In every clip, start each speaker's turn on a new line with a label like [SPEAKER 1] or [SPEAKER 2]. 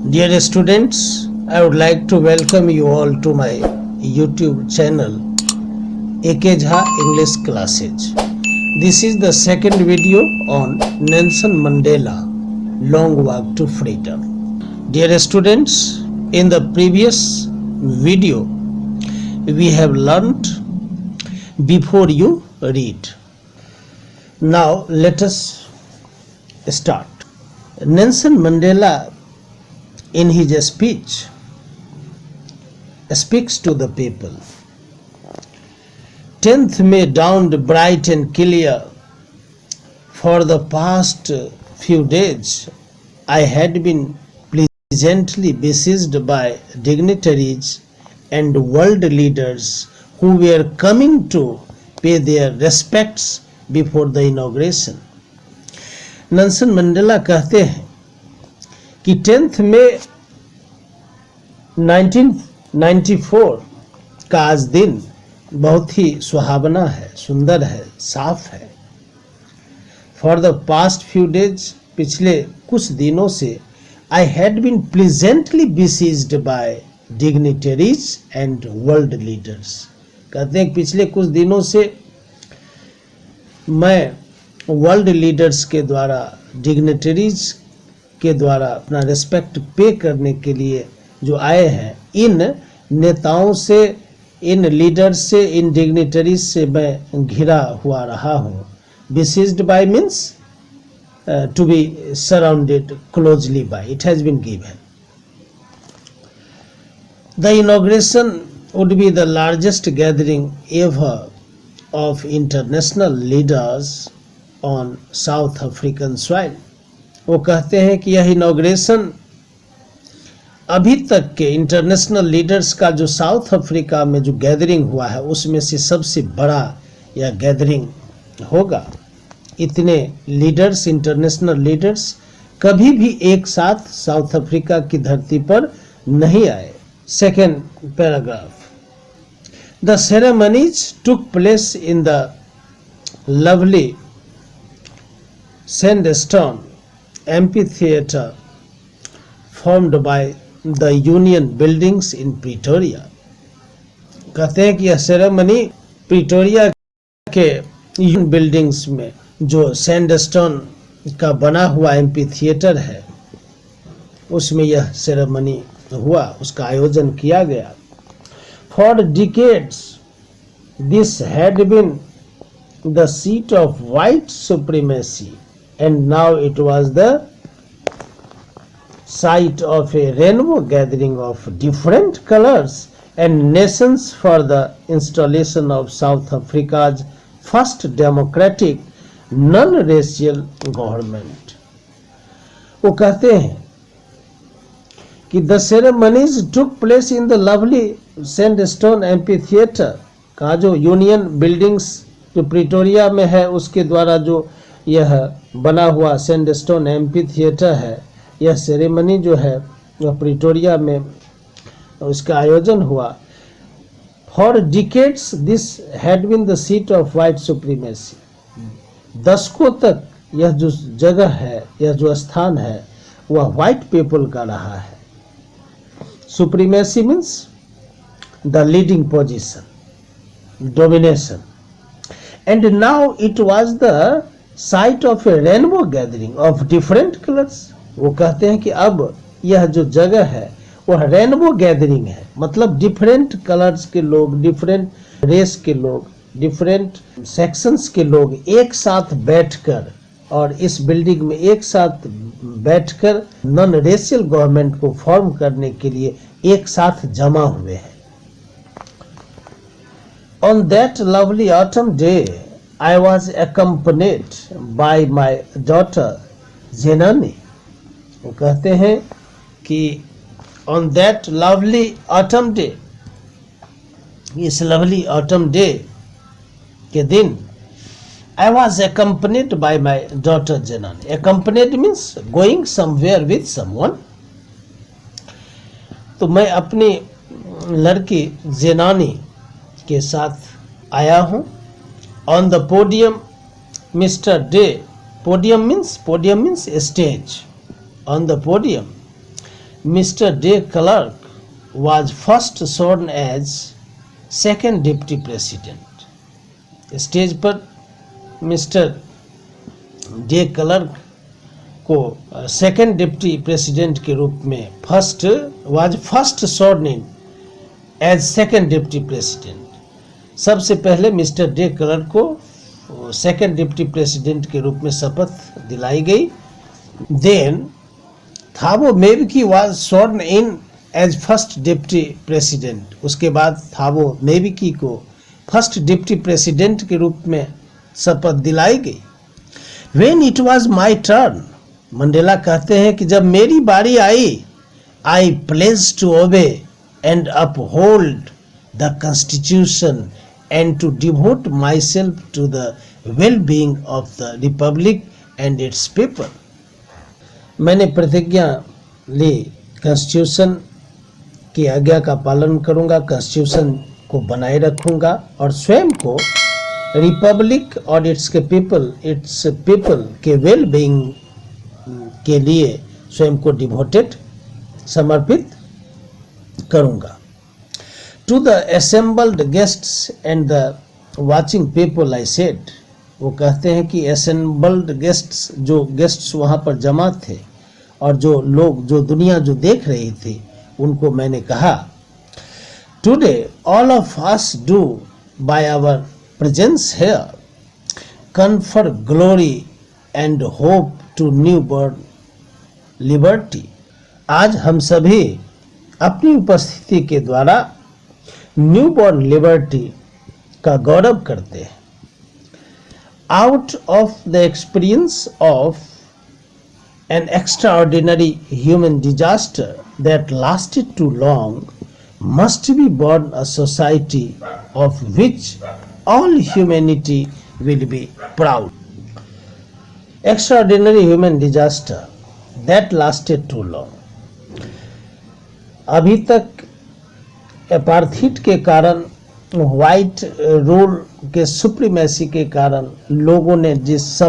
[SPEAKER 1] Dear students, I would like to welcome you all to my YouTube channel AK Jha English Classes. This is the second video on Nelson Mandela Long Walk to Freedom. Dear students, in the previous video we have learnt before you read. Now let us start. Nelson Mandela in his speech speaks to the people. 10th May dawned bright and clear. For the past few days I had been pleasantly besieged by dignitaries and world leaders who were coming to pay their respects before the inauguration. Nelson Mandela कहते हैं कि 10th मई 1994 का आज दिन बहुत ही सुहावना है, सुंदर है, साफ है. For the past few days, पिछले कुछ दिनों से, I had been pleasantly besieged by dignitaries and world leaders. कहते हैं कि पिछले कुछ दिनों से मैं वर्ल्ड लीडर्स के द्वारा, डिग्निटरीज के द्वारा अपना रिस्पेक्ट पे करने के लिए जो आए हैं, इन नेताओं से, इन लीडर्स से, इन डिग्निटरीज से मैं घिरा हुआ रहा हूँ. Besieged by means to be surrounded closely by. It has been given. The inauguration would be the largest gathering ever of international leaders on South African soil. वो कहते हैं कि यह इनॉग्रेशन अभी तक के इंटरनेशनल लीडर्स का जो साउथ अफ्रीका में जो गैदरिंग हुआ है उसमें से सबसे बड़ा यह गैदरिंग होगा. इतने लीडर्स, इंटरनेशनल लीडर्स कभी भी एक साथ साउथ अफ्रीका की धरती पर नहीं आए. Second paragraph. The ceremonies took place in the lovely sandstone amphitheater formed by the Union buildings in Pretoria. कहते हैं कि यह सेरेमनी प्रिटोरिया के यूनियन बिल्डिंग्स में जो सैंडस्टोन का बना हुआ एम्पी थिएटर है उसमें यह सेरेमनी हुआ, उसका आयोजन किया गया. For decades, this had been the seat of white supremacy, and now it was the site of a rainbow gathering of different colors and nations for the installation of South Africa's first democratic non-racial government. वो कहते हैं कि the ceremonies took place in the lovely sandstone amphitheatre का जो union buildings जो Pretoria में है उसके द्वारा जो यह बना हुआ सैंडस्टोन एम्पीथिएटर है, यह सेरेमनी जो है वह प्रिटोरिया में उसका आयोजन हुआ. For decades this had been the seat of white supremacy. दशकों तक यह जो जगह है, यह जो स्थान है वह वाइट पीपल का रहा है. Supremacy means the leading position, domination, and now it was the site of a rainbow gathering of different colors. वो कहते हैं कि अब यह जो जगह है वह रेनबो गैदरिंग है, मतलब डिफरेंट कलर्स के लोग, डिफरेंट रेस के लोग, डिफरेंट सेक्शंस के लोग एक साथ बैठकर और इस बिल्डिंग में एक साथ बैठकर नॉन रेशियल गवर्नमेंट को फॉर्म करने के लिए एक साथ जमा हुए हैं. On that lovely autumn day, I was accompanied by my daughter Zenani. वो कहते हैं कि on that lovely autumn day, इस lovely autumn day के दिन, I was accompanied by my daughter Zenani. Accompanied means going somewhere with someone. तो मैं अपनी लड़की जेनानी के साथ आया हूँ. On the podium mister day. Podium means stage. On the podium Mr. De Klerk was first sworn as second deputy president. Stage पर mister de Klerk को सेकंड डिप्टी प्रेसिडेंट के रूप में first sworn in as second deputy president. सबसे पहले mister de Klerk को second deputy president के रूप में शपथ दिलाई गई। Then Thabo Mbeki was sworn in as first deputy president. उसके बाद थाबो मेबकी को फर्स्ट डिप्टी प्रेसिडेंट के रूप में शपथ दिलाई गई। When it was my turn, Mandela कहते हैं कि जब मेरी बारी आई, I pledged to obey and uphold the constitution and to devote myself to the well-being of the republic and its people. मैंने प्रतिज्ञा ली, कॉन्स्टिट्यूशन की आज्ञा का पालन करूंगा, कॉन्स्टिट्यूशन को बनाए रखूंगा और स्वयं को रिपब्लिक और इट्स पीपल के वेल बीइंग के लिए स्वयं को डिवोटेड समर्पित करूंगा। To the assembled guests and the watching people I said, वो कहते हैं कि असेंबल्ड गेस्ट्स, जो गेस्ट्स वहाँ पर जमा थे और जो लोग, जो दुनिया जो देख रही थी, उनको मैंने कहा, today all of us do by our presence here confer glory and hope to new born liberty. आज हम सभी अपनी उपस्थिति के द्वारा न्यू बॉर्न लिबर्टी का गौरव करते हैं। Out of the experience of an extraordinary human disaster that lasted too long must be born a society of which all humanity will be proud. Extraordinary human disaster that lasted too long. अभी तक एपार्थीट के कारण, white rule के supremacy के कारण लोगों ने जिस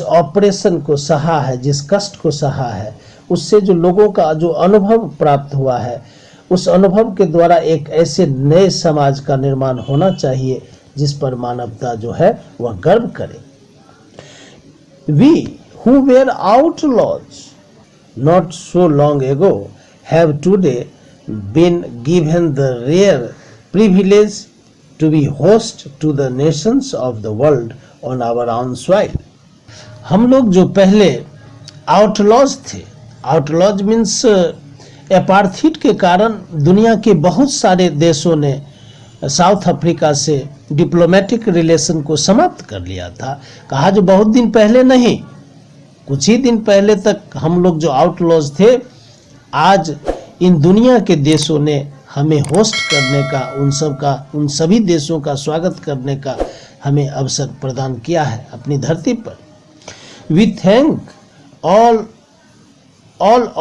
[SPEAKER 1] ऑपरेशन को सहा है, जिस कष्ट को सहा है, उससे जो लोगों का जो अनुभव प्राप्त हुआ है, उस अनुभव के द्वारा एक ऐसे नए समाज का निर्माण होना चाहिए जिस पर मानवता जो है वह गर्व करे। We who were outlaws not so long ago have today been given the rare privilege to be host to the nations of the world on our own soil. हम लोग जो पहले आउटलॉज थे, आउटलॉज मीन्स एपार्थीट के कारण दुनिया के बहुत सारे देशों ने साउथ अफ्रीका से डिप्लोमेटिक रिलेशन को समाप्त कर लिया था। कहा जो बहुत दिन पहले नहीं, कुछ ही दिन पहले तक हम लोग जो आउटलॉज थे, आज इन दुनिया के देशों ने हमें होस्ट करने का, उन सभी देशों का स्वागत करने का हमें अवसर प्रदान किया है अपनी धरती पर। We thank all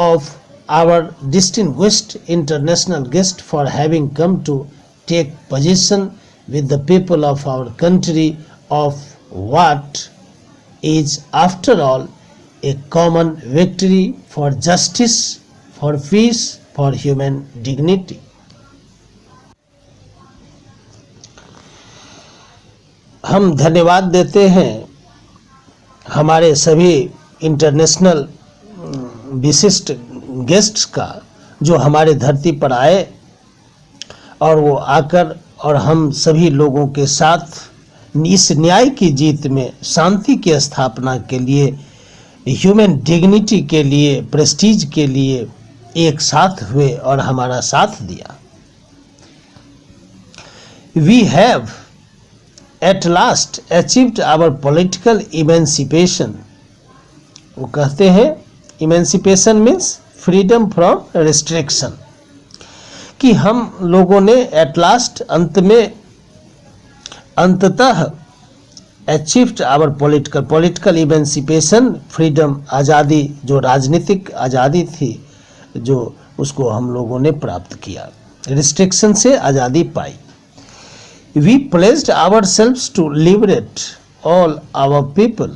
[SPEAKER 1] of our distinguished international guests for having come to take position with the people of our country of what is after all a common victory for justice, for peace, for human dignity. हम धन्यवाद देते हैं हमारे सभी international विशिष्ट guests का, जो हमारे धरती पर आए और वो आकर और हम सभी लोगों के साथ इस न्याय की जीत में, शांति की स्थापना के लिए, ह्यूमन डिग्निटी के लिए, प्रेस्टीज के लिए एक साथ हुए और हमारा साथ दिया। We have at last achieved our political emancipation. वो कहते हैं emancipation means freedom from restriction, कि हम लोगों ने at last अंततः achieved our political emancipation, freedom, आज़ादी, जो राजनीतिक आज़ादी थी, जो उसको हम लोगों ने प्राप्त किया, restriction से आज़ादी पाई। We pledged ourselves to liberate all our people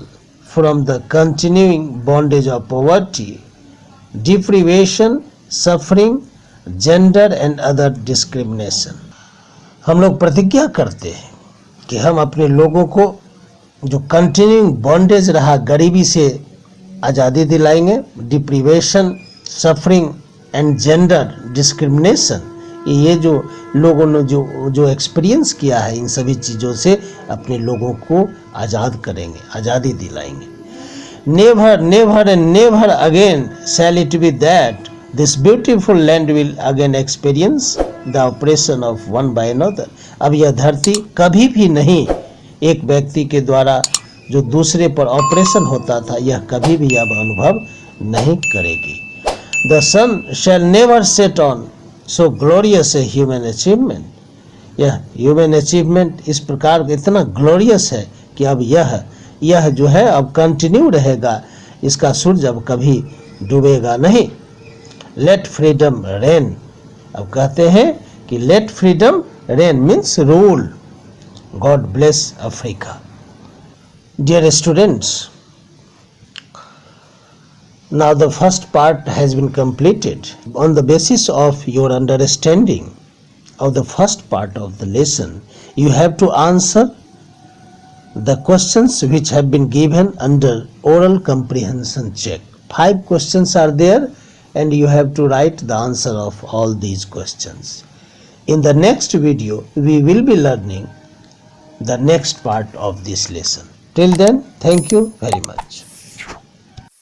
[SPEAKER 1] from the continuing bondage of poverty deprivation, suffering, gender and other discrimination. हम लोग प्रतिज्ञा करते हैं कि हम अपने लोगों को जो कंटिन्यूइंग बॉन्डेज रहा गरीबी से आज़ादी दिलाएंगे, deprivation, suffering and gender discrimination, ये जो लोगों ने जो एक्सपीरियंस किया है, इन सभी चीज़ों से अपने लोगों को आज़ाद करेंगे, आज़ादी दिलाएंगे. Never never and never again shall it be that this beautiful land will again experience the operation of one by another. अब यह धरती कभी भी नहीं एक व्यक्ति के द्वारा जो दूसरे पर ऑपरेशन होता था, यह कभी भी अब अनुभव नहीं करेगी. The sun shall never set on so glorious a human achievement. यह ह्यूमन अचीवमेंट इस प्रकार इतना ग्लोरियस है कि अब यह जो है अब कंटिन्यू रहेगा, इसका सूरज अब कभी डूबेगा नहीं. Let freedom reign. अब कहते हैं कि let freedom reign means rule. God bless Africa. Dear students, now the first part has been completed. On the basis of your understanding of the first part of the lesson, you have to answer the questions which have been given under oral comprehension check. 5 questions are there and you have to write the answer of all these questions. In the next video, we will be learning the next part of this lesson. Till then, thank you very much.